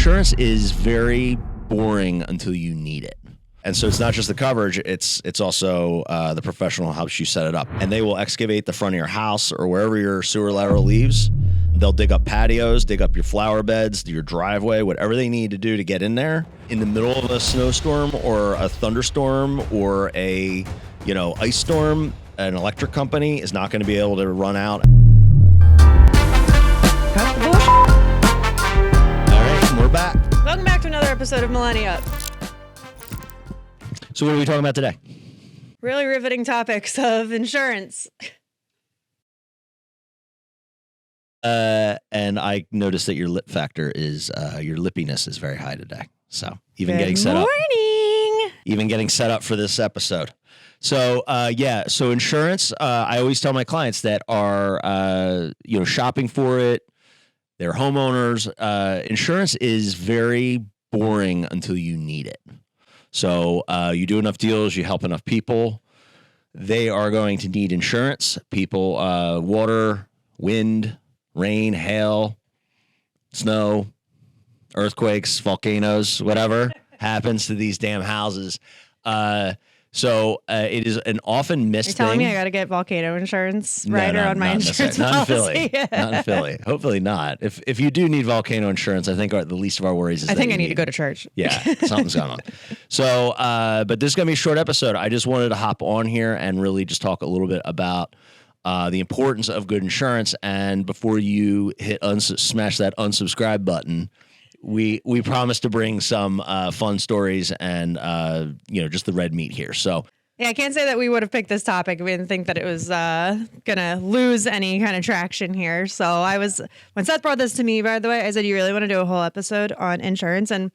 Insurance is very boring until you need it. And so it's not just the coverage, it's also the professional who helps you set it up. And they will excavate the front of your house or wherever your sewer lateral leaves. They'll dig up patios, dig up your flower beds, your driveway, whatever they need to do to get in there. In the middle of a snowstorm or a thunderstorm or a, ice storm, an electric company is not going to be able to run out. Cut the bullshit. All right, we're back. Welcome back to another episode of MillenniUP. So what are we talking about today? Really riveting topics of insurance. And I noticed that your lip factor is, your lippiness is very high today. So even Good getting set morning. up, even getting set up for this episode. So, so insurance, I always tell my clients that are, shopping for it, they're homeowners. Insurance is very boring until you need it. So you do enough deals, you help enough people, they are going to need insurance. People, water, wind, rain, hail, snow, earthquakes, volcanoes, whatever happens to these damn houses. So it is an often missed You're telling thing. me I got to get volcano insurance rider on my insurance not policy? In Philly. Not in Philly. Hopefully not. If you do need volcano insurance, I think the least of our worries is I think I need need to go to church. Yeah, something's going on. So, but this is going to be a short episode. I just wanted to hop on here and really just talk a little bit about the importance of good insurance. And before you hit smash that unsubscribe button, we promise to bring some fun stories and just the red meat here. So Yeah, I can't say that we would have picked this topic. We didn't think that it was gonna lose any kind of traction here. So when Seth brought this to me, by the way, I said, "You really want to do a whole episode on insurance?" And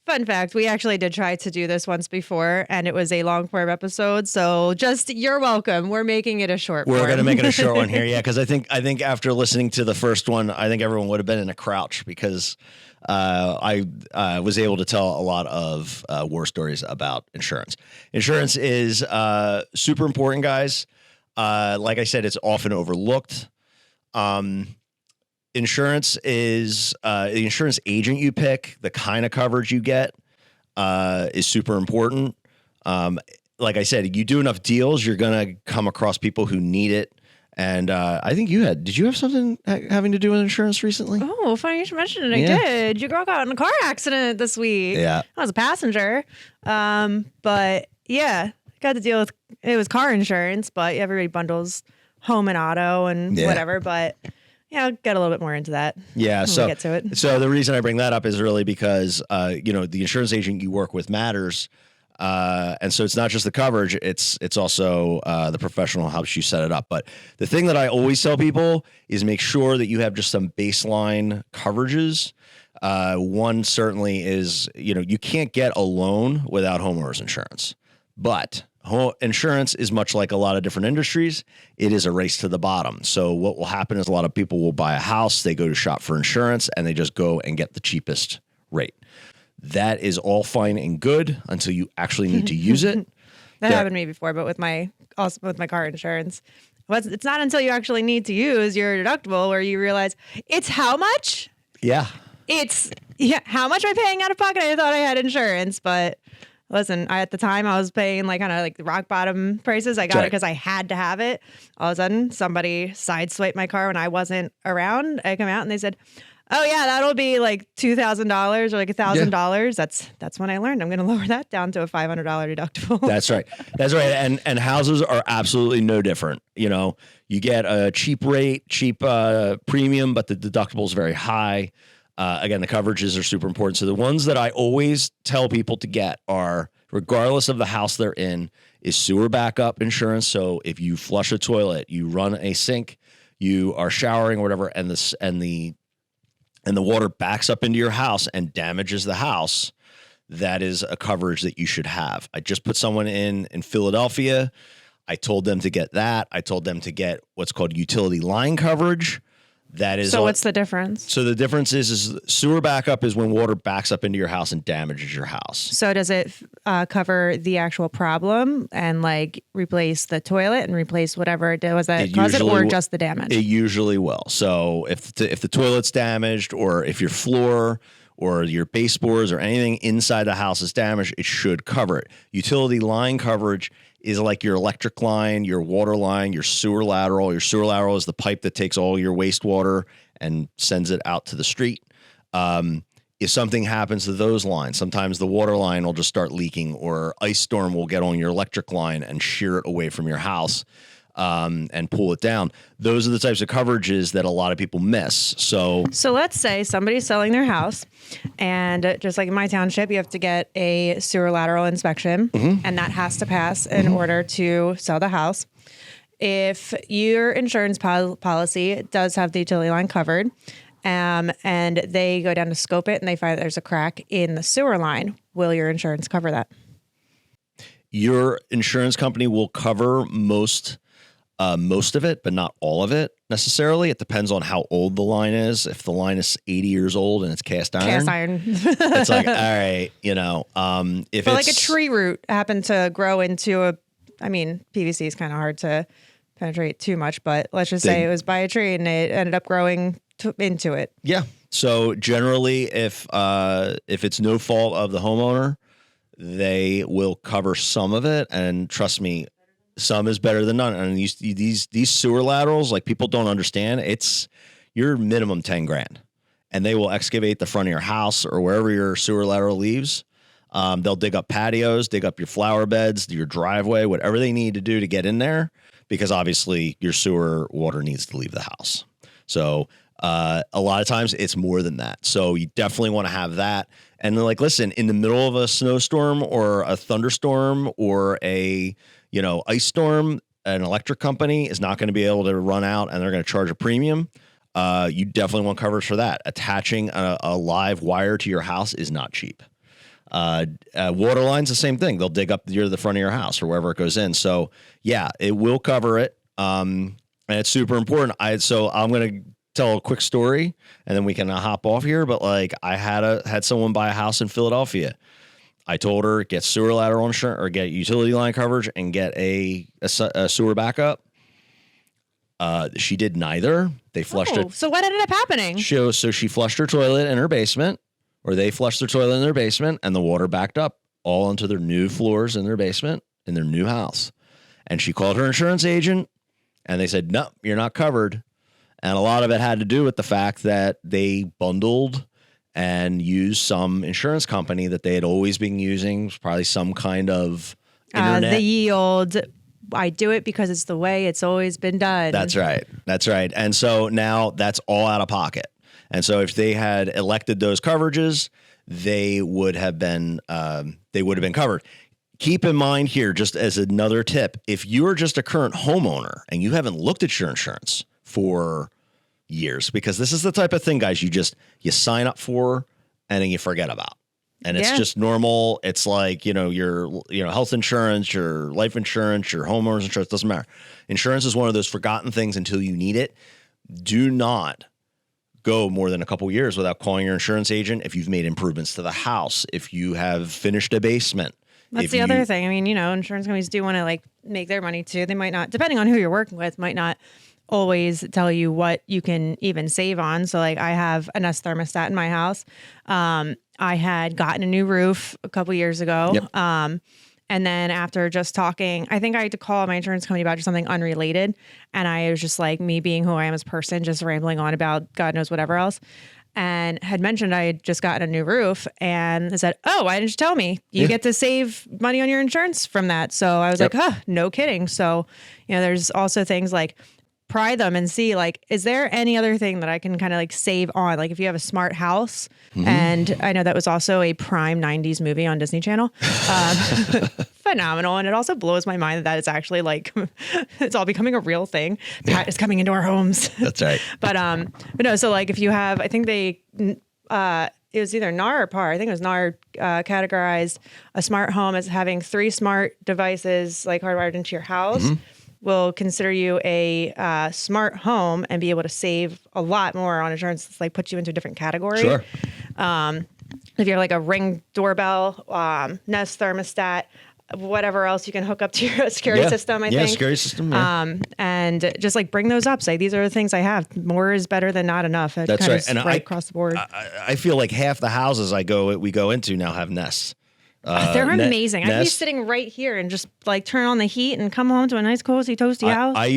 fun fact, we actually did try to do this once before, and it was a long form episode. So you're welcome. We're making it a short We're form. going to make it a short one here, yeah, because I think after listening to the first one, I think everyone would have been in a crouch because I was able to tell a lot of war stories about insurance. Insurance is super important, guys. Like I said, it's often overlooked. Insurance is the insurance agent you pick, the kind of coverage you get is super important. Like I said, you do enough deals, you're going to come across people who need it. And I think did you have something having to do with insurance recently? Oh, funny you should mention it. Yeah. I did. Your girl got in a car accident this week. Yeah. I was a passenger. But yeah, got to deal with, it was car insurance, but everybody bundles home and auto and whatever. But yeah, I'll get a little bit more into that. Yeah. When we get to it. So the reason I bring that up is really because, the insurance agent you work with matters. And so it's not just the coverage, it's also the professional who helps you set it up. But the thing that I always tell people is make sure that you have just some baseline coverages. One certainly is, you can't get a loan without homeowners insurance. But insurance is much like a lot of different industries. It is a race to the bottom. So what will happen is a lot of people will buy a house, they go to shop for insurance, and they just go and get the cheapest rate. That is all fine and good until you actually need to use it. That happened to me before, but with my car insurance. It's not until you actually need to use your deductible where you realize it's how much? Yeah. How much am I paying out of pocket? I thought I had insurance, but listen, at the time I was paying kind of the rock bottom prices. I got it because I had to have it. All of a sudden, somebody sideswiped my car when I wasn't around. I come out and they said, "Oh yeah, that'll be $2,000 or $1,000. That's when I learned I'm going to lower that down to a $500 deductible." That's right. That's right. And houses are absolutely no different. You get a cheap rate, cheap premium, but the deductible is very high. Again, the coverages are super important. So the ones that I always tell people to get are, regardless of the house they're in, is sewer backup insurance. So if you flush a toilet, you run a sink, you are showering or whatever, and the water backs up into your house and damages the house, that is a coverage that you should have. I just put someone in Philadelphia. I told them to get that. I told them to get what's called utility line coverage. That is. So what's the difference? So the difference is sewer backup is when water backs up into your house and damages your house. So does it cover the actual problem and replace the toilet and replace whatever it was that caused it, or just the damage? It usually will. So if the toilet's damaged, or if your floor or your baseboards or anything inside the house is damaged, it should cover it. Utility line coverage is like your electric line, your water line, your sewer lateral. Your sewer lateral is the pipe that takes all your wastewater and sends it out to the street. If something happens to those lines, sometimes the water line will just start leaking, or ice storm will get on your electric line and shear it away from your house and pull it down. Those are the types of coverages that a lot of people miss. So let's say somebody's selling their house, and just like in my township, you have to get a sewer lateral inspection, and that has to pass in order to sell the house. If your insurance policy does have the utility line covered, and they go down to scope it and they find there's a crack in the sewer line, will your insurance cover that? Your insurance company will cover most of it, but not all of it necessarily. It depends on how old the line is. If the line is 80 years old and it's cast iron, it's like, all right, if but it's like a tree root happened to grow into PVC is kind of hard to penetrate too much, but let's just say it was by a tree and it ended up growing into it. Yeah. So generally, if it's no fault of the homeowner, they will cover some of it. And trust me, some is better than none. And these sewer laterals, like, people don't understand, it's your minimum 10 grand, and they will excavate the front of your house or wherever your sewer lateral leaves. They'll dig up patios, dig up your flower beds, your driveway, whatever they need to do to get in there, because obviously your sewer water needs to leave the house. So a lot of times it's more than that. So you definitely want to have that. And like, listen, in the middle of a snowstorm or a thunderstorm or a ice storm, an electric company is not going to be able to run out and they're going to charge a premium. You definitely want coverage for that. Attaching a live wire to your house is not cheap. Water lines, the same thing. They'll dig up the front of your house or wherever it goes in. So yeah, it will cover it. And it's super important. So I'm going to tell a quick story and then we can hop off here. But like, I had someone buy a house in Philadelphia. I told her, get sewer lateral insurance or get utility line coverage and get a sewer backup. She did neither. They flushed it. So what ended up happening? So she flushed her toilet in her basement, or they flushed their toilet in their basement, and the water backed up all into their new floors in their basement in their new house. And she called her insurance agent, and they said, no, you're not covered. And a lot of it had to do with the fact that they bundled and used some insurance company that they had always been using, probably some kind of internet. The old, I do it because it's the way it's always been done. That's right. And so now that's all out of pocket. And so if they had elected those coverages, they would have been covered. Keep in mind here, just as another tip, if you're just a current homeowner and you haven't looked at your insurance for years, because this is the type of thing, guys, you sign up for and then you forget about. And it's just normal. It's like, your health insurance, your life insurance, your homeowners insurance, doesn't matter. Insurance is one of those forgotten things until you need it. Do not go more than a couple years without calling your insurance agent if you've made improvements to the house, if you have finished a basement. That's the other thing. I mean, insurance companies do want to make their money too. They might not, depending on who you're working with, might not always tell you what you can even save on. So I have a Nest thermostat in my house. I had gotten a new roof a couple years ago. Yep. And then after just talking, I think I had to call my insurance company about something unrelated. And I was just me being who I am as a person, just rambling on about God knows whatever else. And had mentioned I had just gotten a new roof, and they said, oh, why didn't you tell me? You get to save money on your insurance from that. So I was like, no kidding. So, there's also things like pry them and see, is there any other thing that I can kind of save on? If you have a smart house, and I know that was also a prime 90s movie on Disney Channel. Phenomenal. And it also blows my mind that it's actually it's all becoming a real thing. Pat is coming into our homes. That's right. But no, so if you have, I think they, it was either NAR or PAR. I think it was NAR categorized a smart home as having 3 smart devices hardwired into your house. Will consider you a smart home and be able to save a lot more on insurance. It's puts you into a different category. Sure. If you have a Ring doorbell, Nest thermostat, whatever else you can hook up to your security system, I think. Yeah, security system. Yeah. And just like bring those up. Say, these are the things I have. More is better than not enough. That's right. And right across the board. I feel like half the houses we go into now have Nests. They're amazing. I'd be sitting right here and just like turn on the heat and come home to a nice cozy toasty house. I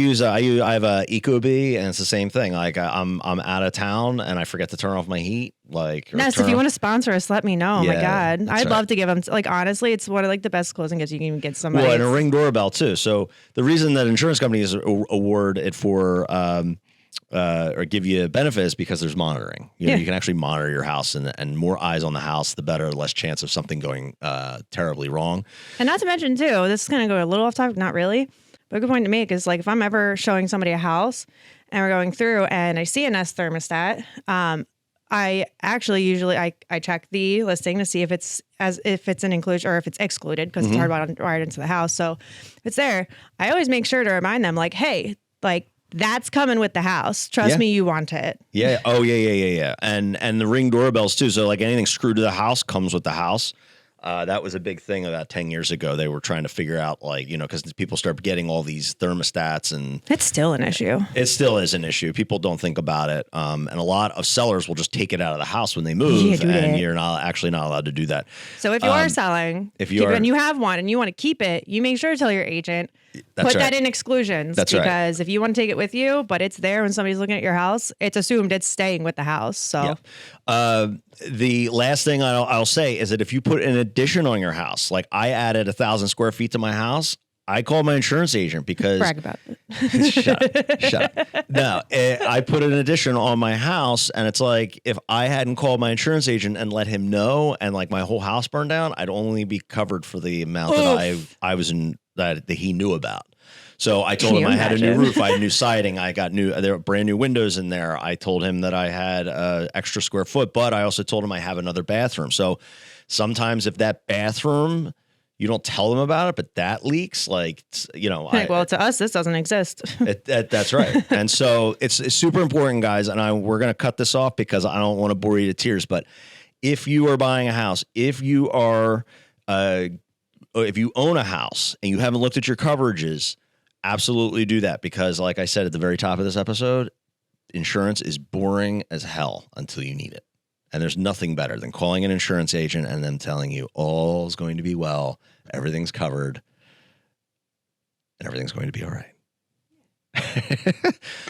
have a Ecobee, and it's the same thing. Like I'm out of town and I forget to turn off my heat. Like Nest, if you want to sponsor us, let me know. Oh my God, I'd love to give them. Like honestly, it's one of like the best closing gifts you can even get somebody. Well, and a Ring doorbell too. So the reason that insurance companies award it for or give you a benefit is because there's monitoring. You know, you can actually monitor your house, and more eyes on the house, the better, less chance of something going terribly wrong. And not to mention too, this is going to go a little off topic, not really, but a good point to make is like if I'm ever showing somebody a house and we're going through and I see a Nest thermostat, I actually usually I check the listing to see if it's an inclusion or if it's excluded because it's hardwired into the house. So if it's there, I always make sure to remind them like, hey, like that's coming with the house. Trust me, you want it. Yeah. Oh yeah. And the Ring doorbells too. So like anything screwed to the house comes with the house. That was a big thing about 10 years ago. They were trying to figure out like, you know, because people start getting all these thermostats and it's still an issue. It still is an issue. People don't think about it. And a lot of sellers will just take it out of the house when they move and you're not allowed to do that. So if you are selling, and you have one and you want to keep it, you make sure to tell your agent, put that in exclusions because if you want to take it with you, but it's there when somebody's looking at your house, it's assumed it's staying with the house. So the last thing I'll say is that if you put an addition on your house, like I added 1,000 square feet to my house, I called my insurance agent because brag about it. Shut up. No, I put an addition on my house, and it's like if I hadn't called my insurance agent and let him know, and like my whole house burned down, I'd only be covered for the amount that I was in that he knew about. So I told him I had a new roof, I had new siding, there were brand new windows in there. I told him that I had extra square foot, but I also told him I have another bathroom. So sometimes if that bathroom, you don't tell them about it, but that leaks, like, you know. Well, to us, this doesn't exist. That's right. And so it's super important, guys, and we're going to cut this off because I don't want to bore you to tears, but if you are buying a house, if you own a house and you haven't looked at your coverages, absolutely do that because, like I said at the very top of this episode, insurance is boring as hell until you need it. And there's nothing better than calling an insurance agent and them telling you all's going to be well, everything's covered, and everything's going to be all right.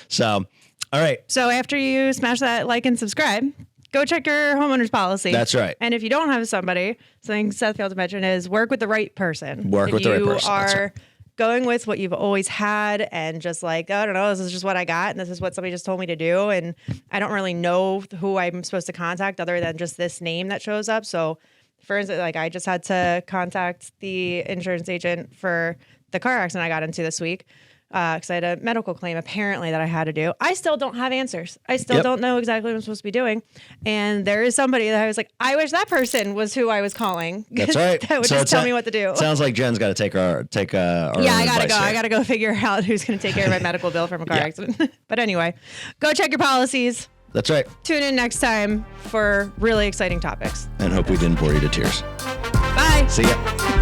So, all right. So after you smash that like and subscribe, go check your homeowners policy. That's right. And if you don't have somebody, something Seth failed to mention is work with the right person. Work with the right person. If you are going with what you've always had and just like, I don't know, this is just what I got and this is what somebody just told me to do. And I don't really know who I'm supposed to contact other than just this name that shows up. So for instance, like I just had to contact the insurance agent for the car accident I got into this week because I had a medical claim apparently that I had to do. I still don't have answers. I still don't know exactly what I'm supposed to be doing. And there is somebody that I was like, I wish that person was who I was calling. That's right. That would just tell me what to do. Sounds like Jen's got to take our yeah, I gotta go. Here. I gotta go figure out who's going to take care of my medical bill from a car accident. But anyway, go check your policies. That's right. Tune in next time for really exciting topics. And hope we didn't bore you to tears. Bye. See ya.